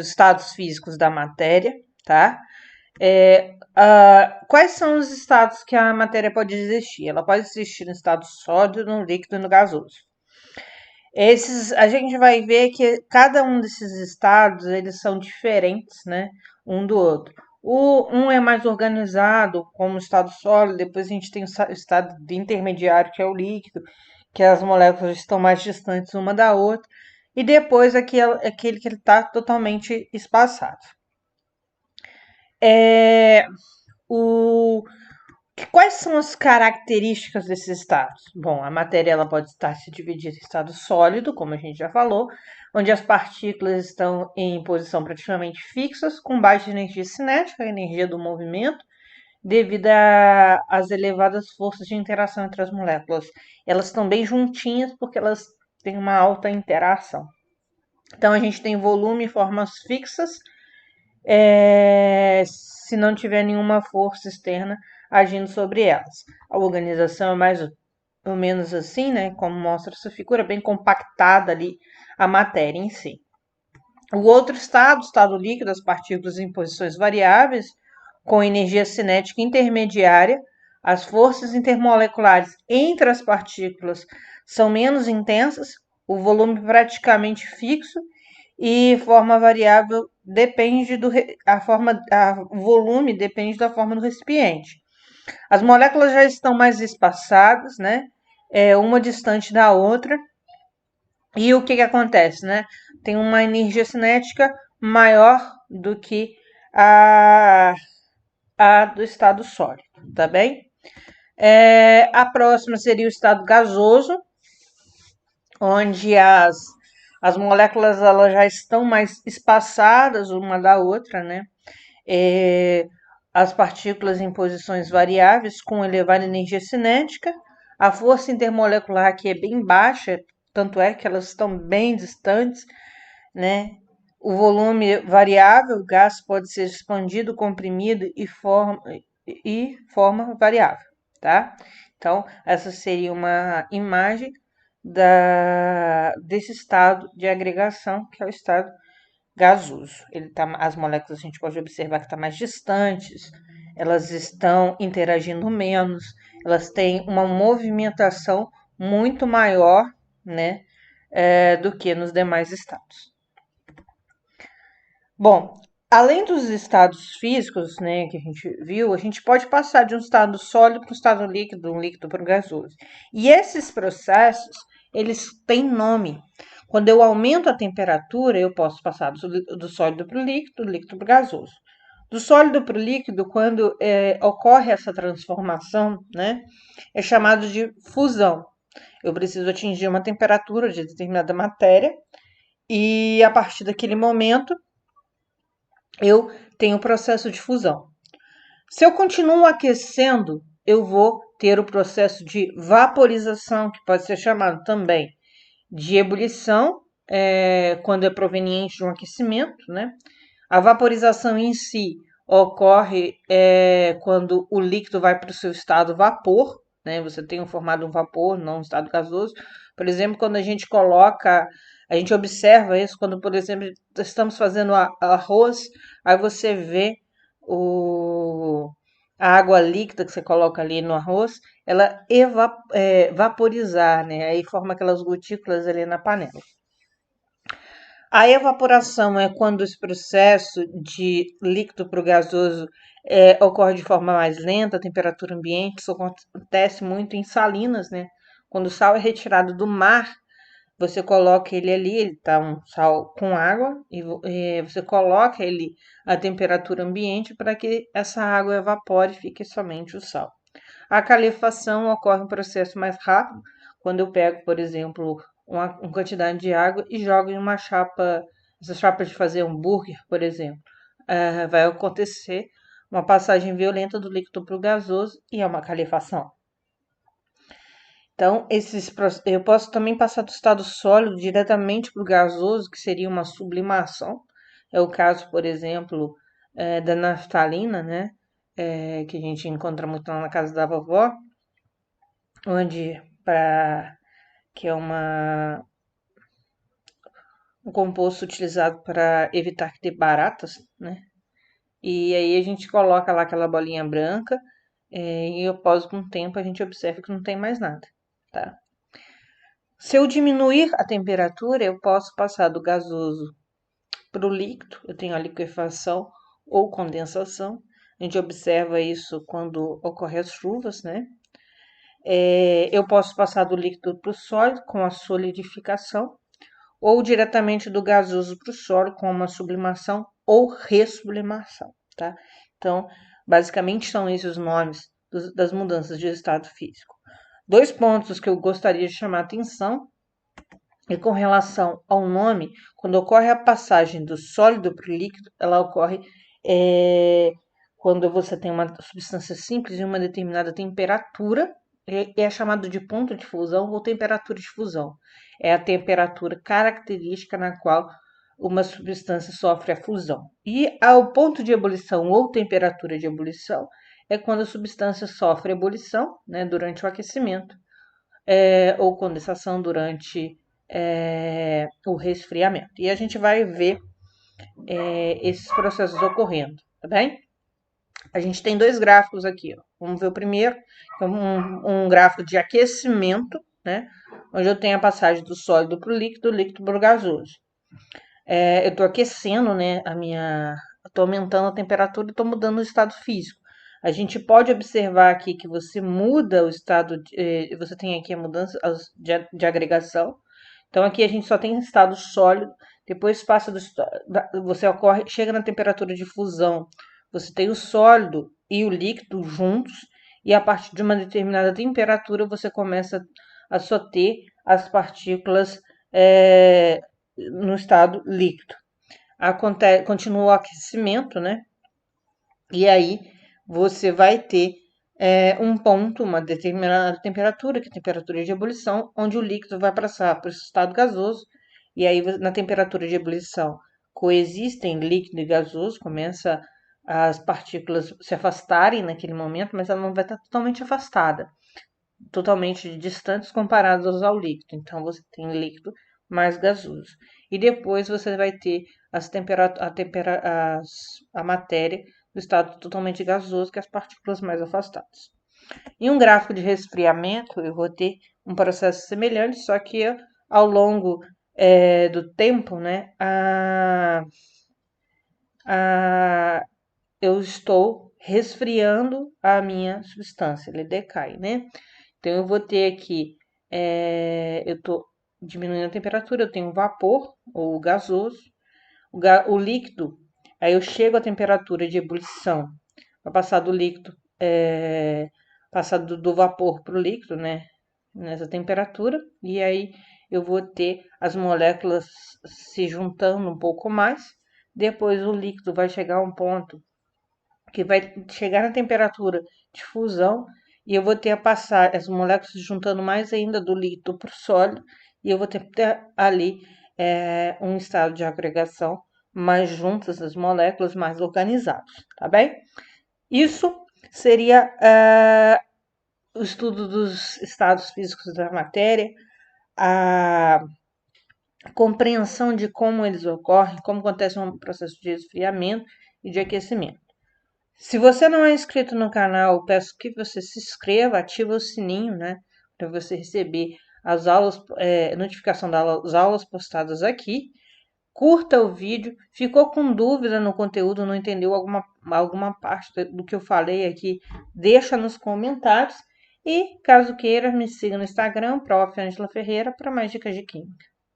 os estados físicos da matéria, tá? Quais são os estados que a matéria pode existir? Ela pode existir no estado sólido, no líquido e no gasoso. A gente vai ver que cada um desses estados, eles são diferentes, né, um do outro. Um é mais organizado, como o estado sólido, depois a gente tem o estado intermediário, que é o líquido, que as moléculas estão mais distantes uma da outra, e depois aquele que está totalmente espaçado. O, Quais são as características desses estados? Bom, a matéria ela pode estar se dividida em estado sólido, como a gente já falou, onde as partículas estão em posição praticamente fixas, com baixa energia cinética, a energia do movimento, devido às elevadas forças de interação entre as moléculas. Elas estão bem juntinhas porque elas têm uma alta interação. Então a gente tem volume e formas fixas, se não tiver nenhuma força externa agindo sobre elas. A organização é mais ou menos assim, né? Como mostra essa figura, bem compactada ali a matéria em si. O outro estado líquido, as partículas em posições variáveis, com energia cinética intermediária, as forças intermoleculares entre as partículas são menos intensas, o volume praticamente fixo e forma variável depende do o volume depende da forma do recipiente. As moléculas já estão mais espaçadas, né? Uma distante da outra. E o que acontece, né? Tem uma energia cinética maior do que a do estado sólido, tá bem? A próxima seria o estado gasoso, onde as moléculas elas já estão mais espaçadas uma da outra, né? As partículas em posições variáveis com elevada energia cinética, a força intermolecular aqui é bem baixa, tanto é que elas estão bem distantes, né? O volume variável, o gás pode ser expandido, comprimido e forma variável, tá? Então, essa seria uma imagem desse estado de agregação, que é o estado gasoso. As moléculas a gente pode observar que estão mais distantes, elas estão interagindo menos, elas têm uma movimentação muito maior, né, do que nos demais estados. Bom, além dos estados físicos, né, que a gente viu, a gente pode passar de um estado sólido para um estado líquido, um líquido para um gasoso. E esses processos, eles têm nome. Quando eu aumento a temperatura, eu posso passar do sólido para o líquido, do líquido para o gasoso. Do sólido para o líquido, quando ocorre essa transformação, né, é chamado de fusão. Eu preciso atingir uma temperatura de determinada matéria e, a partir daquele momento, eu tenho o processo de fusão. Se eu continuo aquecendo, eu vou ter o processo de vaporização, que pode ser chamado também de ebulição, quando é proveniente de um aquecimento, né? A vaporização em si ocorre quando o líquido vai para o seu estado vapor, né? Você tem formado um vapor, não um estado gasoso. Por exemplo, quando a gente observa isso quando, por exemplo, estamos fazendo arroz, aí você vê a água líquida que você coloca ali no arroz, ela vaporizar, né? Aí forma aquelas gotículas ali na panela. A evaporação é quando esse processo de líquido para o gasoso ocorre de forma mais lenta, a temperatura ambiente. Isso acontece muito em salinas, né? Quando o sal é retirado do mar, você coloca ele ali, ele está um sal com água, e você coloca ele à temperatura ambiente para que essa água evapore e fique somente o sal. A calefação ocorre um processo mais rápido, quando eu pego, por exemplo, uma quantidade de água e jogo em uma chapa, essa chapa de fazer hambúrguer, por exemplo. Vai acontecer uma passagem violenta do líquido para o gasoso e é uma calefação. Então, eu posso também passar do estado sólido diretamente para o gasoso, que seria uma sublimação. É o caso, por exemplo, da naftalina, né? Que a gente encontra muito lá na casa da vovó, onde que é um composto utilizado para evitar que dê baratas, né? E aí a gente coloca lá aquela bolinha branca e após algum tempo a gente observa que não tem mais nada, tá? Se eu diminuir a temperatura, eu posso passar do gasoso para o líquido, eu tenho a liquefação ou condensação. A gente observa isso quando ocorrem as chuvas, né? Eu posso passar do líquido para o sólido com a solidificação, ou diretamente do gasoso para o sólido com uma sublimação ou ressublimação, tá? Então, basicamente são esses os nomes das mudanças de estado físico. Dois pontos que eu gostaria de chamar a atenção é com relação ao nome, quando ocorre a passagem do sólido para o líquido, ela ocorre quando você tem uma substância simples em uma determinada temperatura, é chamado de ponto de fusão ou temperatura de fusão. É a temperatura característica na qual uma substância sofre a fusão. E ao ponto de ebulição ou temperatura de ebulição é quando a substância sofre ebulição, né, durante o aquecimento, ou condensação durante o resfriamento. E a gente vai ver esses processos ocorrendo, tá bem? A gente tem dois gráficos aqui, ó. Vamos ver o primeiro, que é um gráfico de aquecimento, né? Onde eu tenho a passagem do sólido para o líquido, do líquido para o gasoso. Eu estou aquecendo, né? Estou aumentando a temperatura e estou mudando o estado físico. A gente pode observar aqui que você muda o estado, você tem aqui a mudança de agregação. Então aqui a gente só tem estado sólido, depois passa você chega na temperatura de fusão, você tem o sólido e o líquido juntos, e a partir de uma determinada temperatura você começa a só ter as partículas no estado líquido. Continua o aquecimento, né? E aí você vai ter um ponto, uma determinada temperatura, que é a temperatura de ebulição, onde o líquido vai passar para o estado gasoso, e aí na temperatura de ebulição coexistem líquido e gasoso, começa as partículas se afastarem naquele momento, mas ela não vai estar totalmente afastada, totalmente distantes comparados ao líquido. Então você tem líquido mais gasoso. E depois você vai ter a matéria do estado totalmente gasoso, que é as partículas mais afastadas. Em um gráfico de resfriamento, eu vou ter um processo semelhante, só que ao longo do tempo, né, eu estou resfriando a minha substância, ele decai, né? Então, eu vou ter aqui, eu estou diminuindo a temperatura, eu tenho vapor ou gasoso, o líquido, aí eu chego à temperatura de ebulição, vai passar do líquido, passar do vapor para o líquido, né? Nessa temperatura, e aí eu vou ter as moléculas se juntando um pouco mais, depois o líquido vai chegar a um ponto que vai chegar na temperatura de fusão, e eu vou ter a passar as moléculas se juntando mais ainda do líquido para o sólido, e eu vou ter ali um estado de agregação mais juntas as moléculas, mais organizados, tá bem? Isso seria o estudo dos estados físicos da matéria, a compreensão de como eles ocorrem, como acontece um processo de esfriamento e de aquecimento. Se você não é inscrito no canal, peço que você se inscreva, ative o sininho, né, para você receber as aulas, notificação das aulas postadas aqui. Curta o vídeo. Ficou com dúvida no conteúdo, não entendeu alguma parte do que eu falei aqui, deixa nos comentários. E caso queira, me siga no Instagram, Prof. Angela Ferreira, para mais dicas de química.